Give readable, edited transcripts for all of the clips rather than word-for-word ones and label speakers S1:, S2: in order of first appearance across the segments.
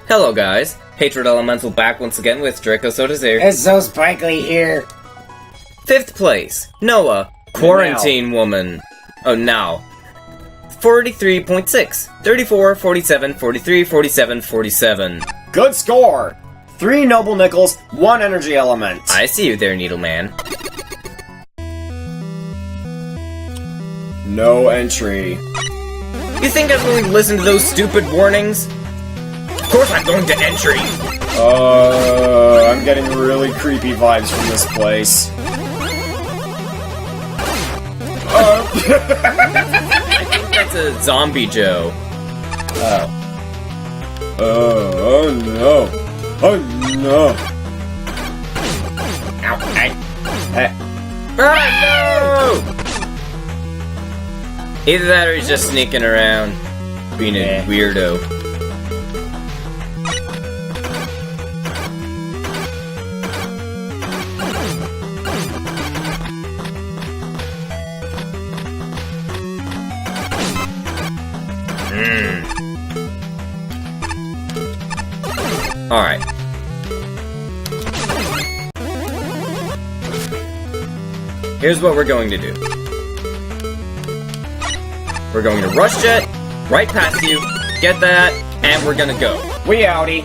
S1: Hello guys, Hatred Elemental back once again with Draco Soda's here.
S2: It's so sparkly here.
S1: 5th place, Noah, Quarantine Woman. Oh, now. 43.6, 34, 47, 43, 47, 47.
S2: Good score! 3 noble nickels, 1 energy element.
S1: I see you there, Needleman.
S2: No entry.
S1: You think I'm going to listen to those stupid warnings? Of course I'm going to entry!
S2: I'm getting really creepy vibes from this place.
S1: I think that's a Zombie Joe.
S2: Oh no. Oh no.
S1: Ow, hey.
S2: Ah,
S1: no! Either that or he's just sneaking around, being a weirdo. Alright. Here's what we're going to do. We're going to rush jet, right past you, get that, and we're gonna go.
S2: We outie.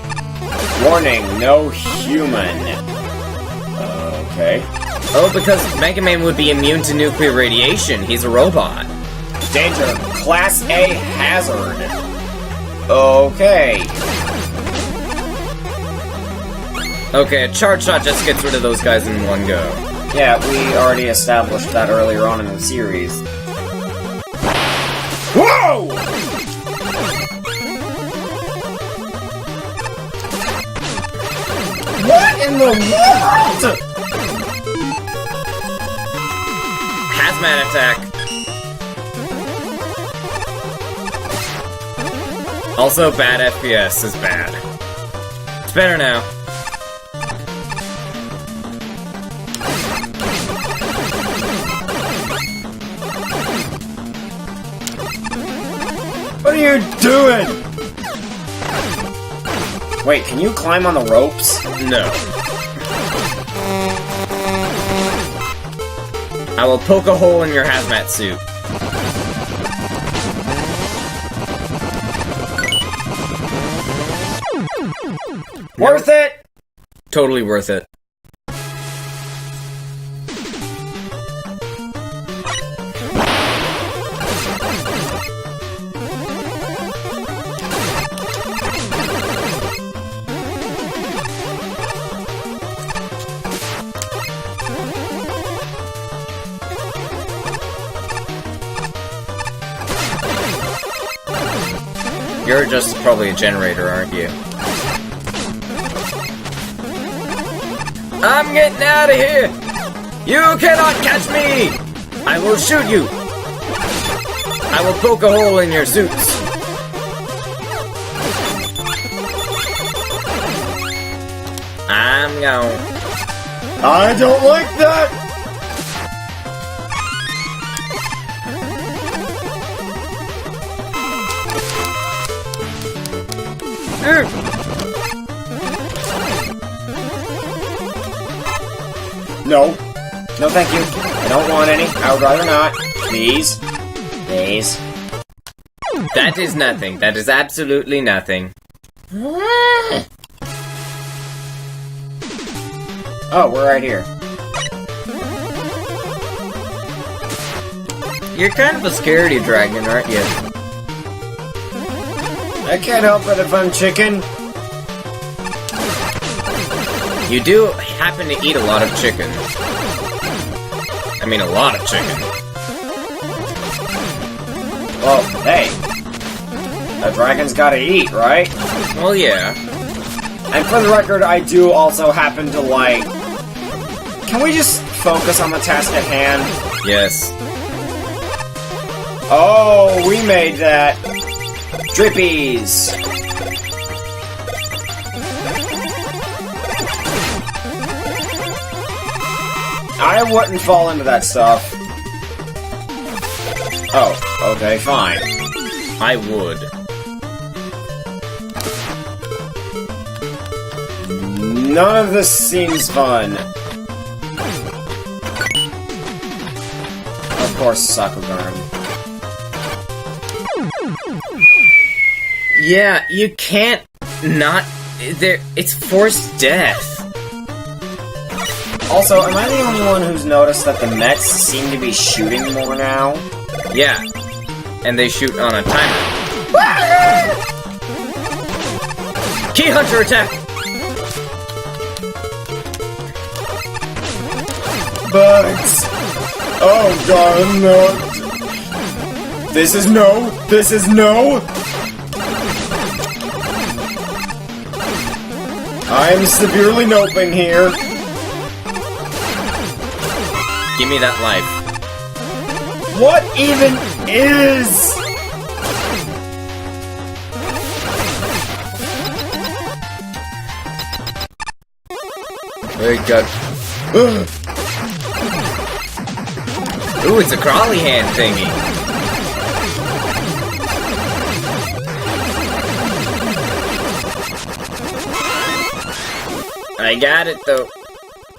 S2: Warning, no human. Okay.
S1: Oh, because Mega Man would be immune to nuclear radiation. He's a robot.
S2: Danger, Class A hazard. Okay.
S1: Okay, a charge shot just gets rid of those guys in one go.
S2: Yeah, we already established that earlier on in the series. Whoa! What in the world?
S1: Hazmat attack. Also, bad FPS is bad. It's better now.
S2: What are you doing? Wait, can you climb on the ropes?
S1: No. I will poke a hole in your hazmat suit.
S2: Worth it!
S1: Totally worth it. You're just probably a generator, aren't you? I'm getting out of here! You cannot catch me! I will shoot you! I will poke a hole in your suits. I'm gone.
S2: I don't like that! No. No, thank you. I don't want any. I would rather not. Please. Please.
S1: That is nothing. That is absolutely nothing.
S2: Oh, we're right here.
S1: You're kind of a scaredy dragon, aren't you?
S2: I can't help it if I'm chicken.
S1: You do happen to eat a lot of chicken. I mean, a lot of chicken.
S2: Well, hey. A dragon's gotta eat, right?
S1: Well, yeah.
S2: And for the record, I do also happen to like... Can we just focus on the task at hand?
S1: Yes.
S2: Oh, we made that. Drippies. I wouldn't fall into that stuff. Oh, okay, fine.
S1: I would.
S2: None of this seems fun. Of course, Sakugan.
S1: Yeah, you can't not... It's forced death.
S2: Also, am I the only one who's noticed that the Mets seem to be shooting more now?
S1: Yeah. And they shoot on a timer. Key Hunter attack!
S2: Bugs! Oh god, no! This is no! This is no! I'm severely noping here.
S1: Give me that life.
S2: What even is?
S1: Very good. Ooh, it's a crawly hand thingy. I got it though.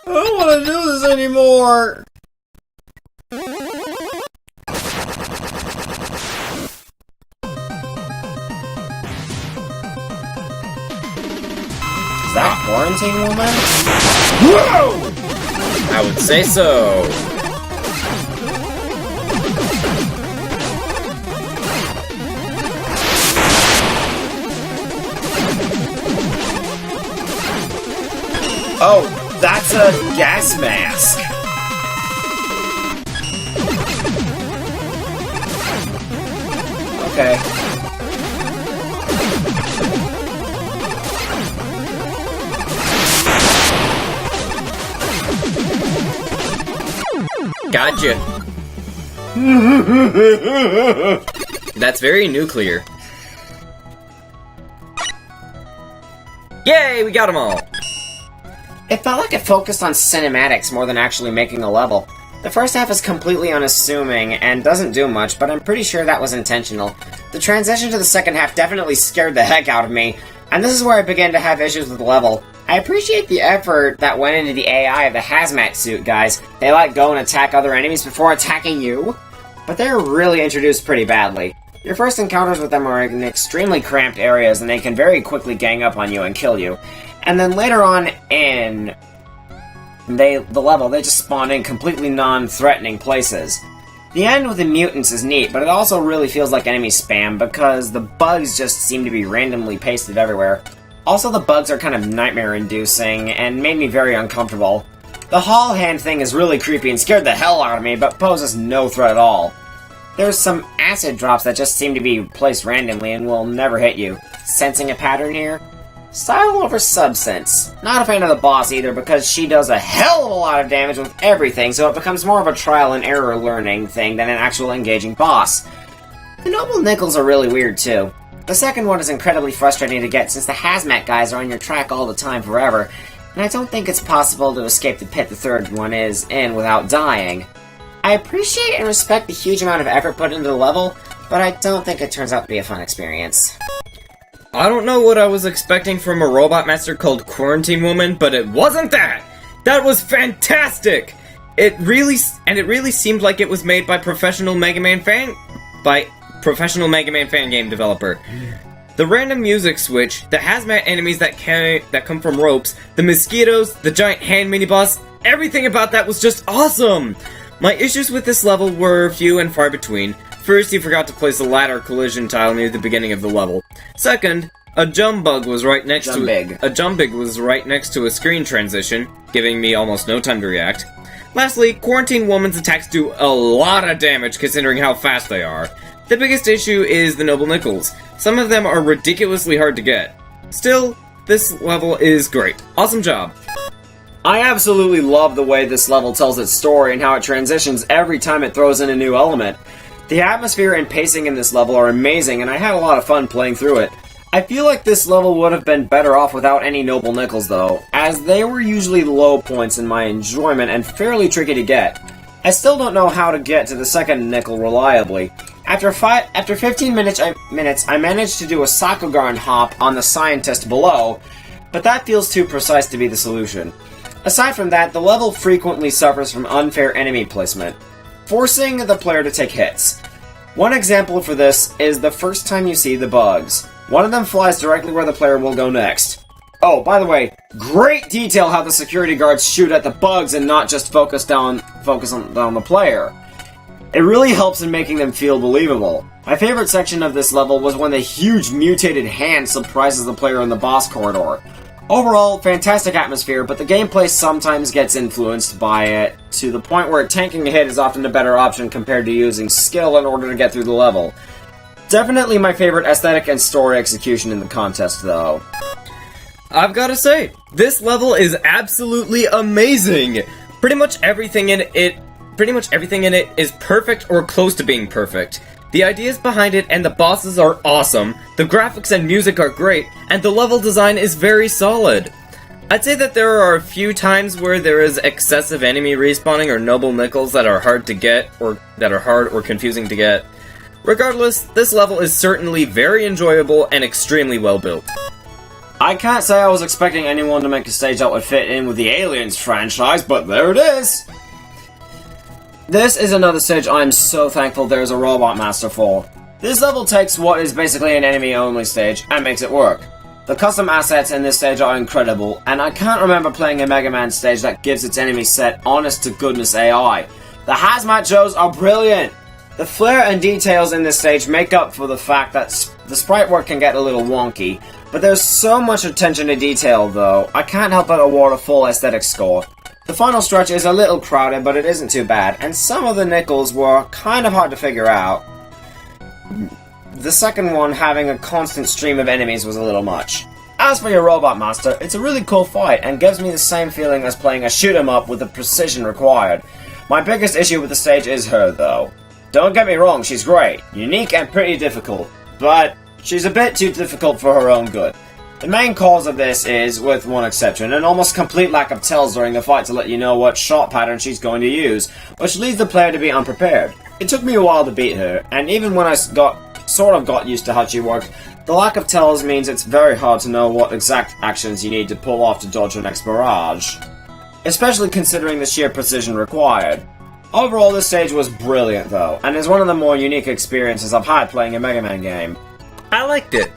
S2: I don't want to do this anymore. Is that Quarantine Woman? Whoa!
S1: I would say so.
S2: Oh, that's a gas mask. Okay.
S1: Gotcha. That's very nuclear. Yay, we got them all.
S2: It felt like it focused on cinematics more than actually making a level. The first half is completely unassuming and doesn't do much, but I'm pretty sure that was intentional. The transition to the second half definitely scared the heck out of me, and this is where I began to have issues with the level. I appreciate the effort that went into the AI of the hazmat suit guys. They let go and attack other enemies before attacking you, but they're really introduced pretty badly. Your first encounters with them are in extremely cramped areas, and they can very quickly gang up on you and kill you. And then later on in the level, they just spawn in completely non-threatening places. The end with the mutants is neat, but it also really feels like enemy spam because the bugs just seem to be randomly pasted everywhere. Also, the bugs are kind of nightmare-inducing and made me very uncomfortable. The Hall Hand thing is really creepy and scared the hell out of me, but poses no threat at all. There's some acid drops that just seem to be placed randomly and will never hit you. Sensing a pattern here? Style over substance. Not a fan of the boss either because she does a hell of a lot of damage with everything, so it becomes more of a trial and error learning thing than an actual engaging boss. The Noble Nickels are really weird too. The second one is incredibly frustrating to get since the hazmat guys are on your track all the time forever, and I don't think it's possible to escape the pit the third one is in without dying. I appreciate and respect the huge amount of effort put into the level, but I don't think it turns out to be a fun experience.
S1: I don't know what I was expecting from a robot master called Quarantine Woman, but it wasn't that! That was fantastic! It really seemed like it was made by professional Mega Man fan game developer. The random music switch, the hazmat enemies that come from ropes, the mosquitoes, the giant hand mini-boss, everything about that was just awesome! My issues with this level were few and far between. First, you forgot to place a ladder collision tile near the beginning of the level. Second, a Jumbug was right next to a screen transition, giving me almost no time to react. Lastly, Quarantine Woman's attacks do a lot of damage considering how fast they are. The biggest issue is the Noble Nickels. Some of them are ridiculously hard to get. Still, this level is great. Awesome job.
S2: I absolutely love the way this level tells its story and how it transitions every time it throws in a new element. The atmosphere and pacing in this level are amazing, and I had a lot of fun playing through it. I feel like this level would have been better off without any Noble Nickels though, as they were usually low points in my enjoyment and fairly tricky to get. I still don't know how to get to the second nickel reliably. After 15 minutes, I managed to do a Sakugan hop on the scientist below, but that feels too precise to be the solution. Aside from that, the level frequently suffers from unfair enemy placement, forcing the player to take hits. One example for this is the first time you see the bugs. One of them flies directly where the player will go next. Oh, by the way, great detail how the security guards shoot at the bugs and not just focus on the player. It really helps in making them feel believable. My favorite section of this level was when the huge mutated hand surprises the player in the boss corridor. Overall, fantastic atmosphere, but the gameplay sometimes gets influenced by it, to the point where tanking a hit is often a better option compared to using skill in order to get through the level. Definitely my favorite aesthetic and story execution in the contest, though.
S1: I've gotta say, this level is absolutely amazing! Pretty much everything in it is perfect or close to being perfect. The ideas behind it and the bosses are awesome, the graphics and music are great, and the level design is very solid. I'd say that there are a few times where there is excessive enemy respawning or noble nickels that are hard to get, or that are hard or confusing to get. Regardless, this level is certainly very enjoyable and extremely well built.
S2: I can't say I was expecting anyone to make a stage that would fit in with the Aliens franchise, but there it is! This is another stage I'm so thankful there's a Robot Master for. This level takes what is basically an enemy-only stage and makes it work. The custom assets in this stage are incredible, and I can't remember playing a Mega Man stage that gives its enemy set honest-to-goodness AI. The Hazmat Joes are brilliant! The flair and details in this stage make up for the fact that the sprite work can get a little wonky, but there's so much attention to detail though, I can't help but award a full aesthetic score. The final stretch is a little crowded, but it isn't too bad, and some of the nickels were kind of hard to figure out. The second one, having a constant stream of enemies, was a little much. As for your Robot Master, it's a really cool fight, and gives me the same feeling as playing a shoot-'em-up with the precision required. My biggest issue with the stage is her, though. Don't get me wrong, she's great, unique and pretty difficult, but she's a bit too difficult for her own good. The main cause of this is, with one exception, an almost complete lack of tells during the fight to let you know what shot pattern she's going to use, which leads the player to be unprepared. It took me a while to beat her, and even when I sort of got used to how she worked, the lack of tells means it's very hard to know what exact actions you need to pull off to dodge your next barrage. Especially considering the sheer precision required. Overall, this stage was brilliant though, and is one of the more unique experiences I've had playing a Mega Man game.
S1: I liked it.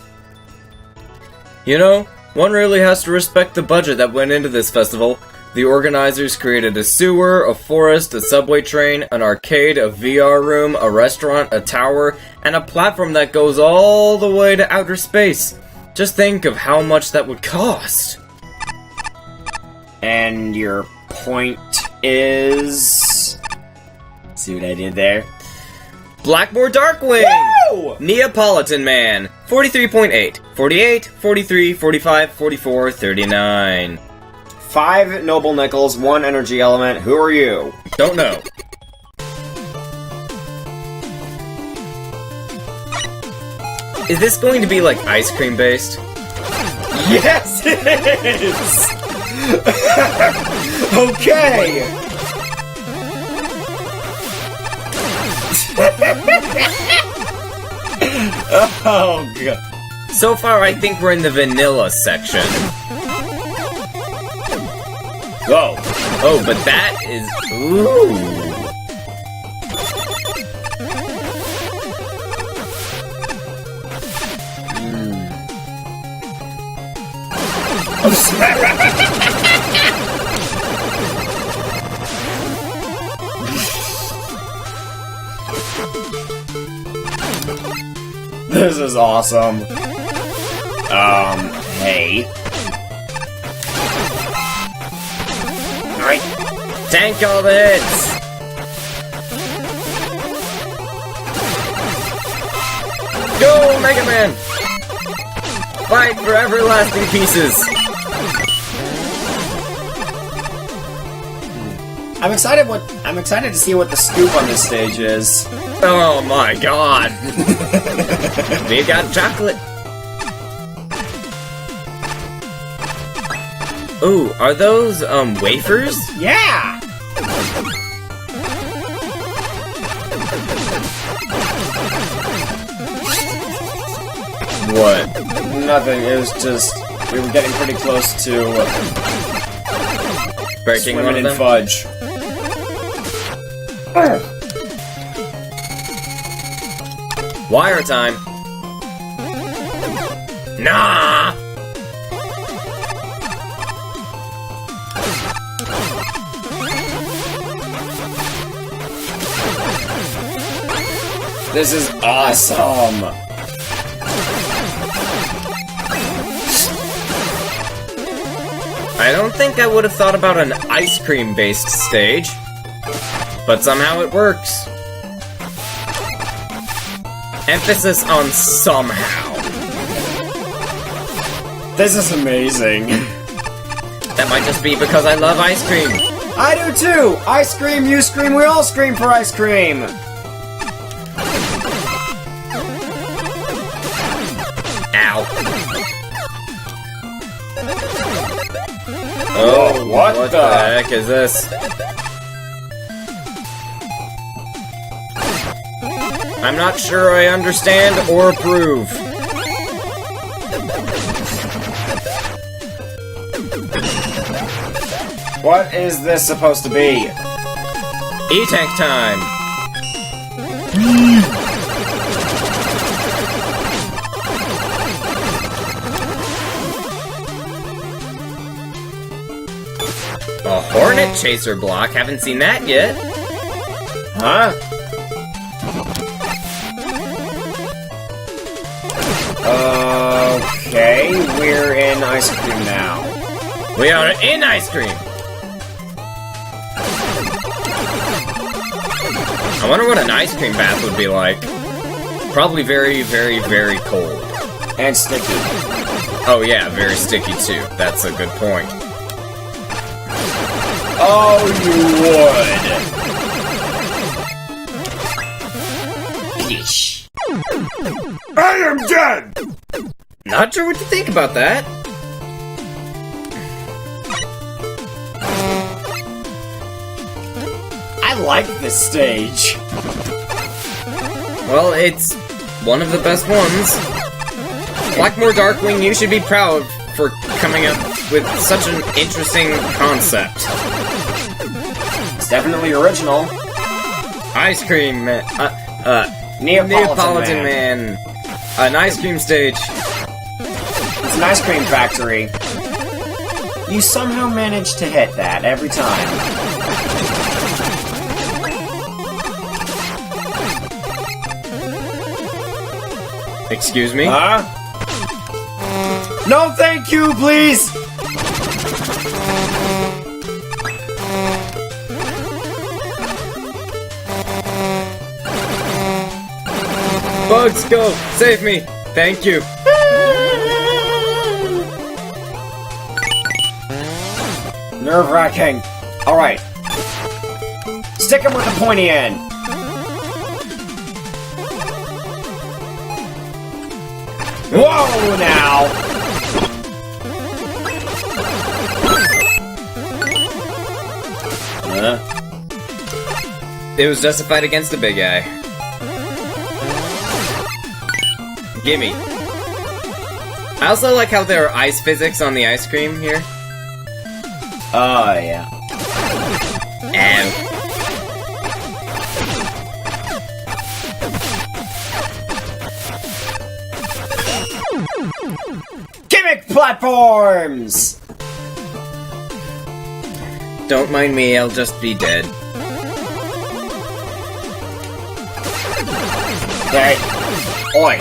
S1: You know, one really has to respect the budget that went into this festival. The organizers created a sewer, a forest, a subway train, an arcade, a VR room, a restaurant, a tower, and a platform that goes all the way to outer space. Just think of how much that would cost.
S2: And your point is... See what I did there?
S1: Blackmore Darkwing!
S2: Woo!
S1: Neapolitan Man, 43.8, 48, 43, 45, 44, 39.
S2: 5 noble nickels, 1 energy element. Who are you?
S1: Don't know. Is this going to be like ice cream based?
S2: Yes, it is! Okay! Oh, God.
S1: So far, I think we're in the vanilla section.
S2: Whoa.
S1: Oh, but that is... Ooh.
S2: This is awesome. Hey.
S1: Alright. Tank all the hits! Go, Mega Man! Fight for everlasting pieces!
S2: I'm excited to see what the scoop on this stage is.
S1: Oh my god! We got chocolate! Ooh, are those, wafers?
S2: Yeah!
S1: What?
S2: Nothing, it was just...
S3: We were getting pretty close to
S1: Breaking one
S3: swimming
S1: of
S3: in
S1: them.
S3: fudge.
S1: Wire time. Nah!
S3: This is awesome!
S1: I don't think I would have thought about an ice cream based stage, but somehow it works. Emphasis on somehow.
S3: This is amazing.
S1: That might just be because I love ice cream.
S3: I do too! I scream, you scream, we all scream for ice cream!
S1: Ow.
S3: Oh, what
S1: the heck is this? I'm not sure I understand or approve.
S3: What is this supposed to be?
S1: E-Tank time! A Hornet Chaser block, haven't seen that yet.
S3: Huh? Okay, we're in ice cream now.
S1: We are in ice cream! I wonder what an ice cream bath would be like. Probably very, very, very cold.
S3: And sticky.
S1: Oh yeah, very sticky too. That's a good point.
S3: Oh, you would! Yeesh. I am dead!
S1: Not sure what to think about that.
S3: I like this stage.
S1: Well, it's one of the best ones. Blackmore Darkwing, you should be proud for coming up with such an interesting concept.
S3: It's definitely original.
S1: Ice cream man.
S3: Neapolitan
S1: Man. An ice cream stage.
S3: It's an ice cream factory. You somehow manage to hit that every time.
S1: Excuse me?
S3: Huh? No, thank you, please!
S1: Bugs, go! Save me! Thank you.
S3: Nerve-wracking. Alright. Stick him with the pointy end. Whoa, now!
S1: It was justified against the big guy. Gimme. I also like how there are ice physics on the ice cream here.
S3: Oh, yeah.
S1: Ow.
S3: Gimmick platforms!
S1: Don't mind me, I'll just be dead.
S3: Hey. Oi.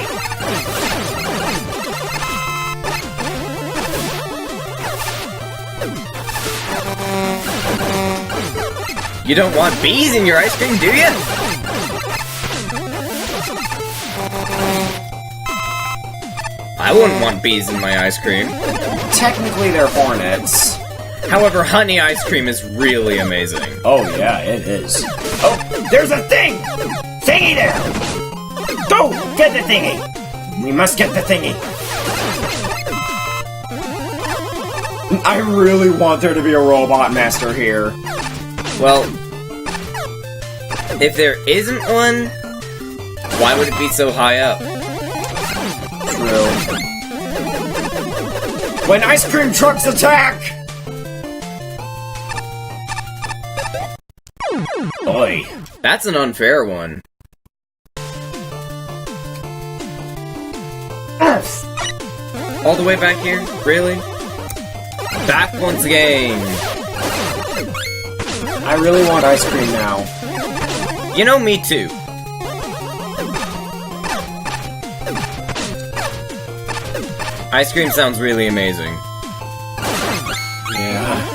S1: You don't want bees in your ice cream, do you? I wouldn't want bees in my ice cream.
S3: Technically, they're hornets.
S1: However, honey ice cream is really amazing.
S3: Oh, yeah, it is. Oh, there's a thing! Thingy there! Go! Get the thingy! We must get the thingy. I really want there to be a robot master here.
S1: Well, if there isn't one, why would it be so high up?
S3: True.
S2: When ice cream trucks attack!
S3: Oi.
S1: That's an unfair one. All the way back here? Really? Back once again.
S2: I really want ice cream now.
S1: You know, me too. Ice cream sounds really amazing.
S2: Yeah.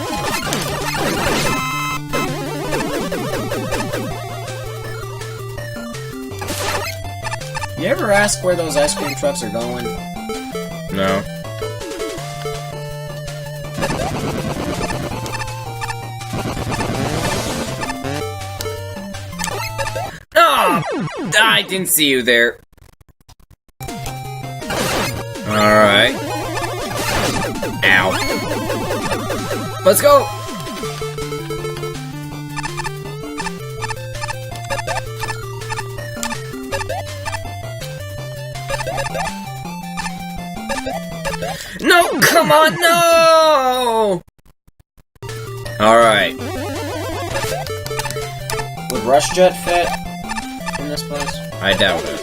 S2: You ever ask where those ice cream trucks are going?
S1: No. Oh! I didn't see you there. Alright. Ow. Let's go! No! Come on, no! Alright.
S2: Would Rush Jet fit in this place?
S1: I doubt it.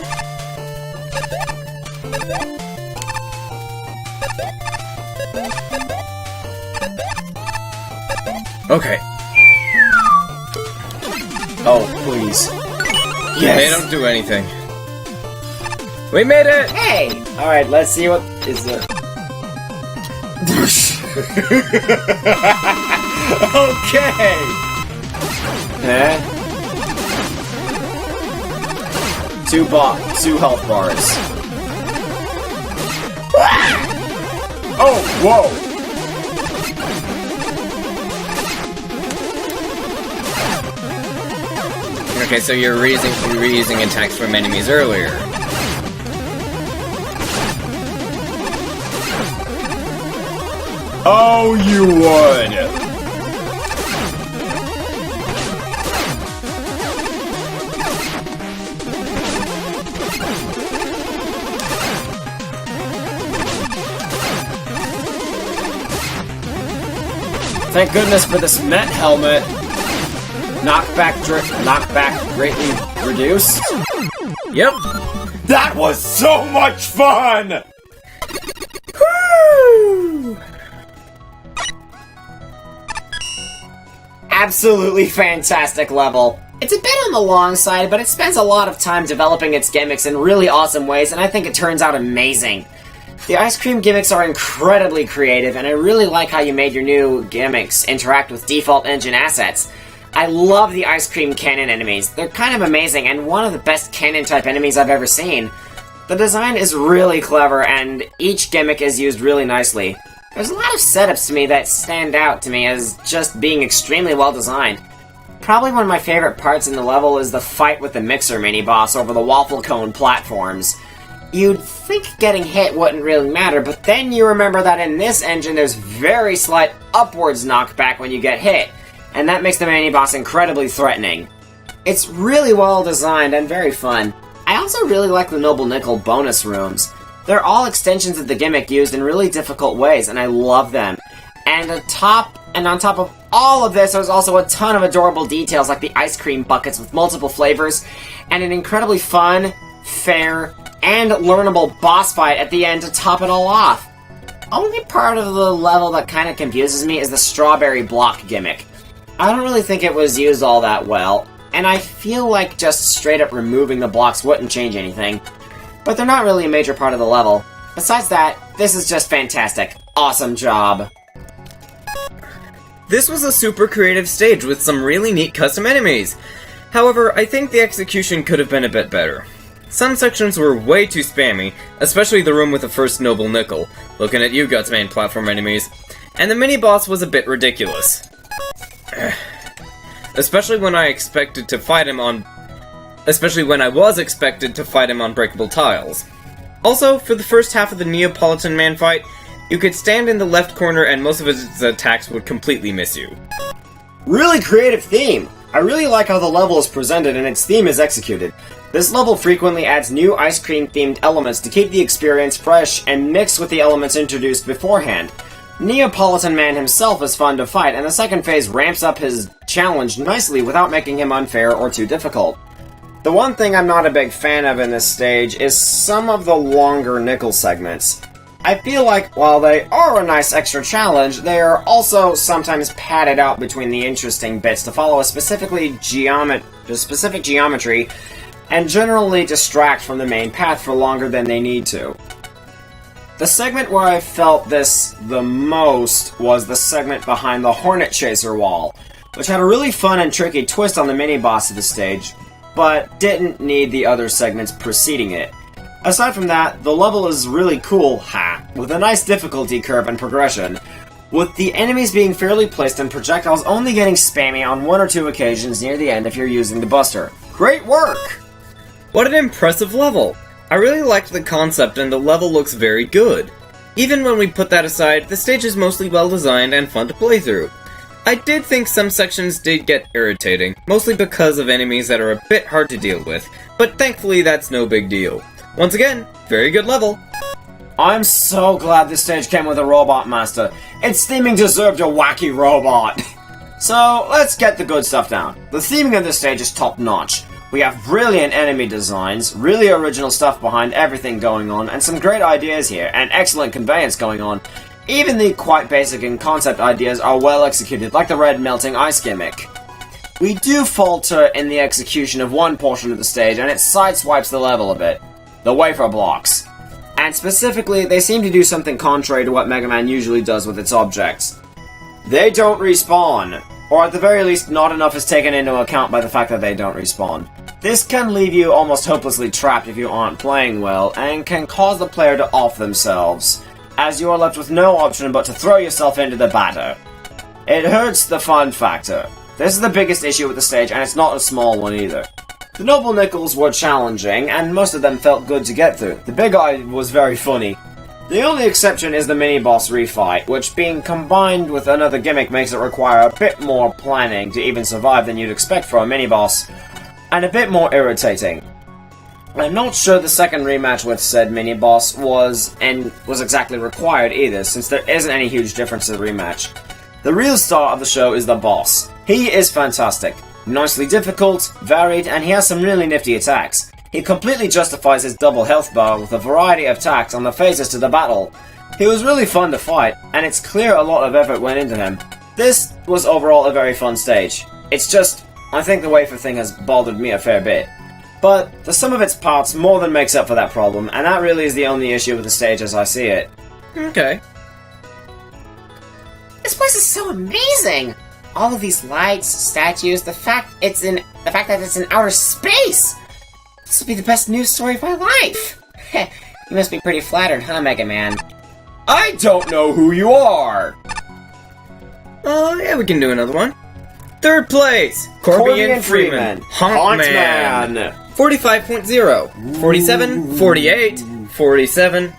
S1: Okay.
S2: Oh, please.
S1: Yes! They don't do anything. We made it!
S2: Hey! Alright, let's see what is there.
S3: Okay.
S2: Two health bars.
S3: Oh, whoa.
S1: Okay, so you're reusing attacks from enemies earlier.
S3: Oh, you would.
S2: Thank goodness for this Met helmet. Knockback greatly reduced.
S1: Yep.
S3: That was so much fun.
S2: Woo! Absolutely fantastic level. It's a bit on the long side, but it spends a lot of time developing its gimmicks in really awesome ways, and I think it turns out amazing. The ice cream gimmicks are incredibly creative, and I really like how you made your new gimmicks interact with default engine assets. I love the ice cream cannon enemies. They're kind of amazing, and one of the best cannon-type enemies I've ever seen. The design is really clever, and each gimmick is used really nicely. There's a lot of setups to me that stand out to me as just being extremely well designed. Probably one of my favorite parts in the level is the fight with the Mixer mini-boss over the waffle cone platforms. You'd think getting hit wouldn't really matter, but then you remember that in this engine there's very slight upwards knockback when you get hit, and that makes the mini-boss incredibly threatening. It's really well designed and very fun. I also really like the Noble Nickel bonus rooms. They're all extensions of the gimmick used in really difficult ways, and I love them. And on top of all of this, there's also a ton of adorable details like the ice cream buckets with multiple flavors, and an incredibly fun, fair, and learnable boss fight at the end to top it all off. Only part of the level that kind of confuses me is the strawberry block gimmick. I don't really think it was used all that well, and I feel like just straight up removing the blocks wouldn't change anything. But they're not really a major part of the level. Besides that, this is just fantastic. Awesome job.
S1: This was a super creative stage with some really neat custom enemies. However, I think the execution could have been a bit better. Some sections were way too spammy, especially the room with the first Noble Nickel, looking at you Gutsman platform enemies, and the mini-boss was a bit ridiculous. Especially when I was expected to fight him on breakable tiles. Also, for the first half of the Neapolitan Man fight, you could stand in the left corner and most of his attacks would completely miss you.
S2: Really creative theme. I really like how the level is presented and its theme is executed. This level frequently adds new ice cream themed elements to keep the experience fresh and mixed with the elements introduced beforehand. Neapolitan Man himself is fun to fight, and the second phase ramps up his challenge nicely without making him unfair or too difficult. The one thing I'm not a big fan of in this stage is some of the longer nickel segments. I feel like while they are a nice extra challenge, they are also sometimes padded out between the interesting bits to follow a specific geometry and generally distract from the main path for longer than they need to. The segment where I felt this the most was the segment behind the Hornet Chaser wall, which had a really fun and tricky twist on the mini-boss of the stage, but didn't need the other segments preceding it. Aside from that, the level is really cool, with a nice difficulty curve and progression, with the enemies being fairly placed and projectiles only getting spammy on one or two occasions near the end if you're using the Buster. Great work!
S1: What an impressive level! I really liked the concept and the level looks very good. Even when we put that aside, the stage is mostly well designed and fun to play through. I did think some sections did get irritating, mostly because of enemies that are a bit hard to deal with, but thankfully that's no big deal. Once again, very good level.
S2: I'm so glad this stage came with a Robot Master. Its theming deserved a wacky robot. So, let's get the good stuff down. The theming of this stage is top notch. We have brilliant enemy designs, really original stuff behind everything going on, and some great ideas here, and excellent conveyance going on. Even the quite basic and concept ideas are well executed, like the red melting ice gimmick. We do falter in the execution of one portion of the stage, and it sideswipes the level a bit. The wafer blocks. And specifically, they seem to do something contrary to what Mega Man usually does with its objects. They don't respawn, or at the very least not enough is taken into account by the fact that they don't respawn. This can leave you almost hopelessly trapped if you aren't playing well, and can cause the player to off themselves, as you are left with no option but to throw yourself into the batter. It hurts the fun factor. This is the biggest issue with the stage, and it's not a small one either. The Noble Nickels were challenging, and most of them felt good to get through. The Big Eye was very funny. The only exception is the mini-boss refight, which being combined with another gimmick makes it require a bit more planning to even survive than you'd expect for a mini-boss, and a bit more irritating. I'm not sure the second rematch with said mini-boss was exactly required either, since there isn't any huge difference to the rematch. The real star of the show is the boss. He is fantastic. Nicely difficult, varied, and he has some really nifty attacks. He completely justifies his double health bar with a variety of attacks on the phases to the battle. He was really fun to fight, and it's clear a lot of effort went into him. This was overall a very fun stage. It's just, I think the wafer thing has bothered me a fair bit. But the sum of its parts more than makes up for that problem, and that really is the only issue with the stage as I see it.
S1: Okay.
S4: This place is so amazing! All of these lights, statues, the fact that it's in outer space! This will be the best news story of my life! You must be pretty flattered, huh, Mega Man?
S2: I don't know who you are!
S1: Oh, yeah, we can do another one. Third place! Corbian Freeman. Honk Man. 45.0. 47, 48, 47,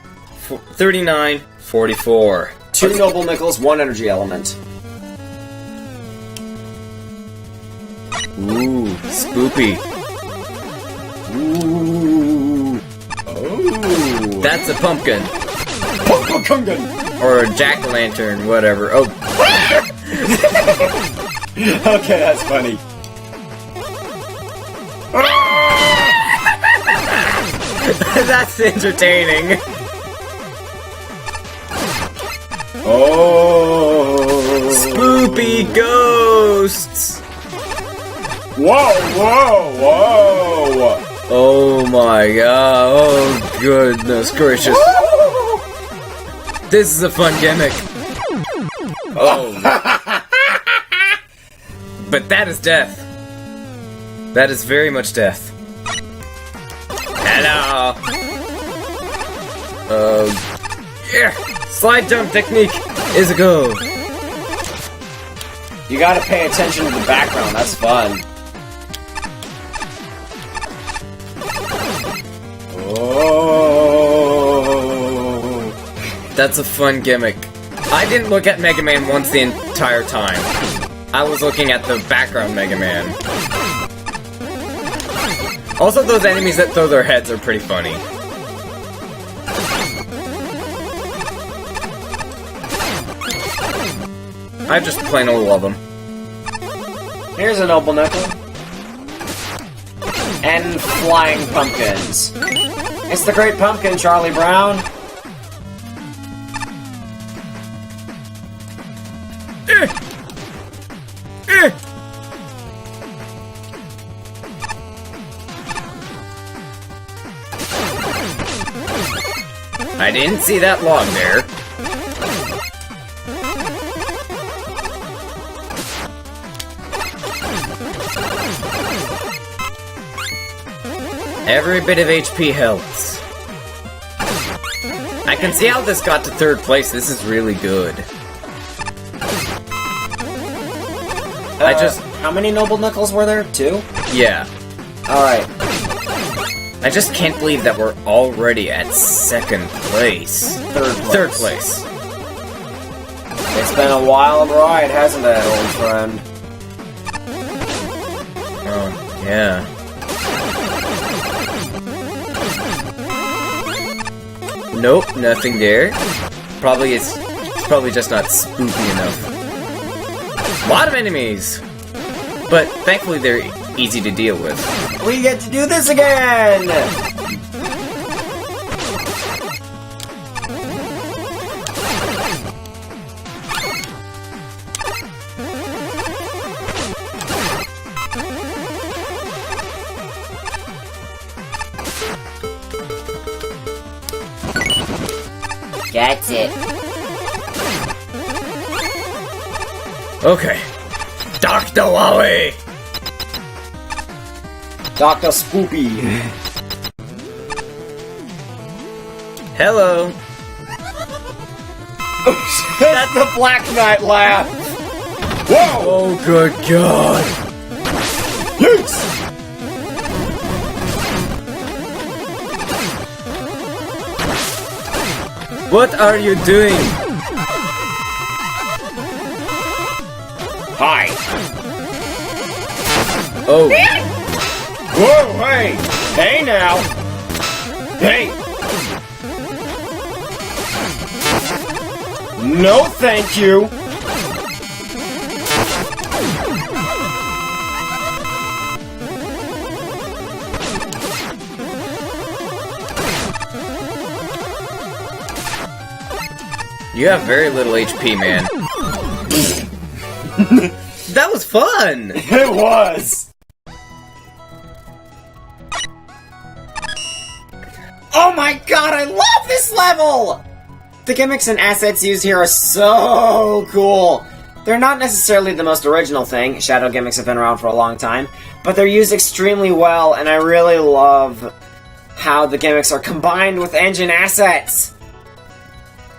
S1: 39, 44.
S2: 2 Noble Nickels, 1 energy element.
S1: Ooh, spoopy.
S2: Ooh. Oh.
S1: That's a pumpkin.
S2: Pumpkin!
S1: Or a jack-o'-lantern, whatever. Oh.
S2: Okay, that's funny.
S1: That's entertaining.
S2: Oh.
S1: Spoopy ghosts.
S2: Whoa, whoa, whoa!
S1: Oh my god, oh goodness gracious. This is a fun gimmick. Oh. But that is death. That is very much death. Hello! Yeah! Slide jump technique is a go!
S2: You gotta pay attention to the background, that's fun. Oh.
S1: That's a fun gimmick. I didn't look at Mega Man once the entire time. I was looking at the background Mega Man. Also, those enemies that throw their heads are pretty funny. I just plain old love them.
S2: Here's a Noble Nickel. And flying pumpkins. It's the Great Pumpkin, Charlie Brown.
S1: I didn't see that log there. Every bit of HP helps. I can see how this got to 3rd place. This is really good.
S2: How many Noble Nickels were there? 2?
S1: Yeah.
S2: Alright.
S1: I just can't believe that we're already at 2nd place.
S2: 3rd place.
S1: 3rd place.
S2: It's been a wild ride, hasn't it, old friend?
S1: Oh, yeah. Nope, nothing there. It's probably just not spooky enough. A lot of enemies! But thankfully they're easy to deal with.
S2: We get to do this again!
S4: That's it.
S1: Okay. Dr. Wally!
S2: Dr. Spoopy.
S1: Hello.
S2: That's the Black Knight laugh! Whoa!
S1: Oh, good God.
S2: Yes!
S1: What are you doing?
S2: Hi.
S1: Oh.
S2: Whoa, hey! Hey now! Hey! No thank you!
S1: You have very little HP, man. That was fun!
S2: It was! Oh my god, I love this level! The gimmicks and assets used here are so cool. They're not necessarily the most original thing, shadow gimmicks have been around for a long time, but they're used extremely well, and I really love how the gimmicks are combined with engine assets.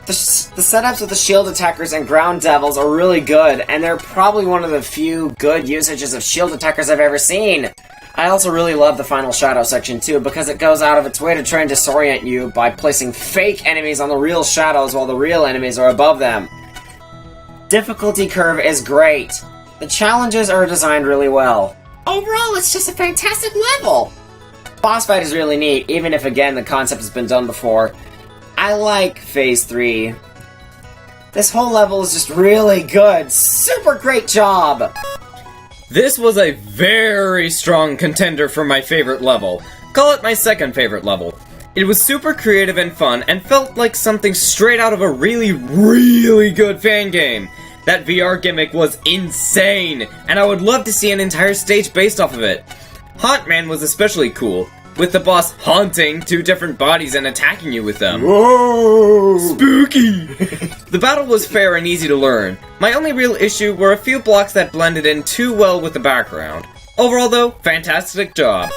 S2: The setups with the shield attackers and ground devils are really good, and they're probably one of the few good usages of shield attackers I've ever seen. I also really love the final shadow section too, because it goes out of its way to try and disorient you by placing fake enemies on the real shadows while the real enemies are above them. Difficulty curve is great. The challenges are designed really well. Overall, it's just a fantastic level. Boss fight is really neat, even if again the concept has been done before. I like Phase 3. This whole level is just really good. Super great job!
S1: This was a very strong contender for my favorite level. Call it my 2nd favorite level. It was super creative and fun, and felt like something straight out of a really, really good fan game. That VR gimmick was insane, and I would love to see an entire stage based off of it. Hauntman was especially cool, with the boss haunting 2 different bodies and attacking you with them.
S2: Whoa!
S1: Spooky! The battle was fair and easy to learn. My only real issue were a few blocks that blended in too well with the background. Overall though, fantastic job.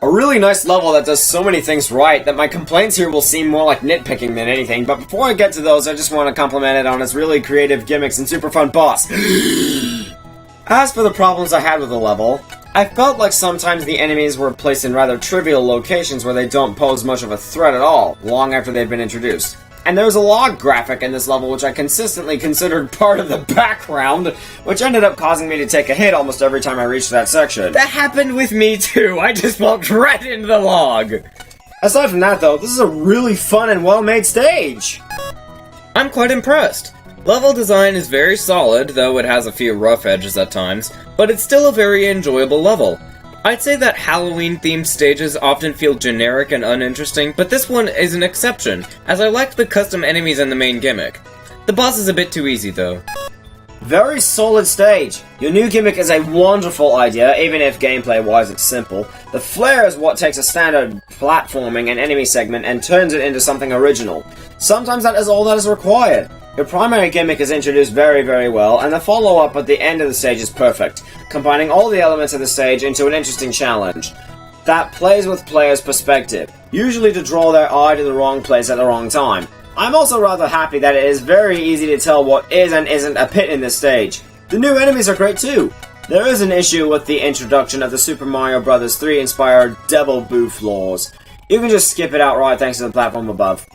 S2: A really nice level that does so many things right that my complaints here will seem more like nitpicking than anything, but before I get to those, I just want to compliment it on its really creative gimmicks and super fun boss. As for the problems I had with the level, I felt like sometimes the enemies were placed in rather trivial locations where they don't pose much of a threat at all, long after they've been introduced. And there was a log graphic in this level which I consistently considered part of the background, which ended up causing me to take a hit almost every time I reached that section.
S1: That happened with me too. I just walked right into the log.
S2: Aside from that though, this is a really fun and well-made stage.
S1: I'm quite impressed. Level design is very solid, though it has a few rough edges at times, but it's still a very enjoyable level. I'd say that Halloween-themed stages often feel generic and uninteresting, but this one is an exception, as I like the custom enemies and the main gimmick. The boss is a bit too easy, though.
S2: Very solid stage. Your new gimmick is a wonderful idea, even if gameplay-wise it's simple. The flare is what takes a standard platforming and enemy segment and turns it into something original. Sometimes that is all that is required. Your primary gimmick is introduced very, very well, and the follow-up at the end of the stage is perfect, combining all the elements of the stage into an interesting challenge that plays with players' perspective, usually to draw their eye to the wrong place at the wrong time. I'm also rather happy that it is very easy to tell what is and isn't a pit in this stage. The new enemies are great too. There is an issue with the introduction of the Super Mario Bros. 3 inspired Devil Boo floors. You can just skip it outright thanks to the platform above.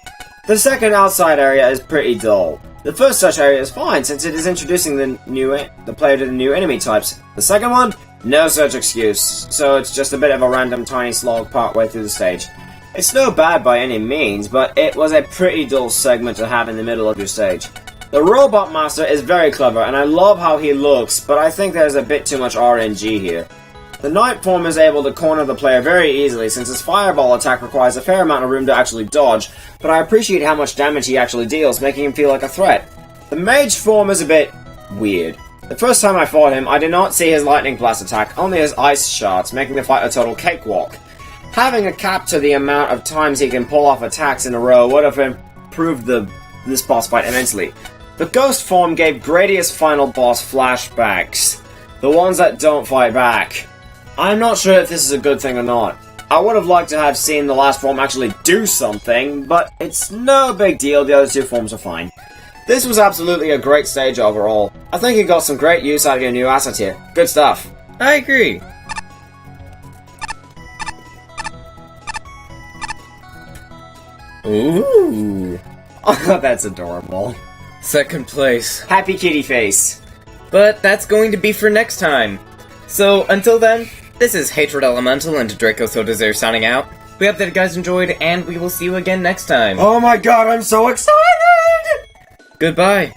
S2: The second outside area is pretty dull. The first such area is fine since it is introducing the player to the new enemy types. The second one, no such excuse, so it's just a bit of a random tiny slog partway through the stage. It's no bad by any means, but it was a pretty dull segment to have in the middle of your stage. The Robot Master is very clever, and I love how he looks, but I think there's a bit too much RNG here. The Night Form is able to corner the player very easily since his fireball attack requires a fair amount of room to actually dodge, but I appreciate how much damage he actually deals, making him feel like a threat. The Mage Form is a bit weird. The first time I fought him, I did not see his Lightning Blast attack, only his Ice Shards, making the fight a total cakewalk. Having a cap to the amount of times he can pull off attacks in a row would have improved this boss fight immensely. The Ghost Form gave Gradius' final boss flashbacks, the ones that don't fight back. I'm not sure if this is a good thing or not. I would have liked to have seen the last form actually do something, but it's no big deal, the other two forms are fine. This was absolutely a great stage overall. I think you got some great use out of your new asset here. Good stuff.
S1: I agree. Ooh.
S2: Oh, that's adorable.
S1: Second place.
S2: Happy kitty face.
S1: But that's going to be for next time. So, until then, this is Hatred Elemental and Draco Sodazer signing out. We hope that you guys enjoyed, and we will see you again next time.
S2: Oh my god, I'm so excited!
S1: Goodbye.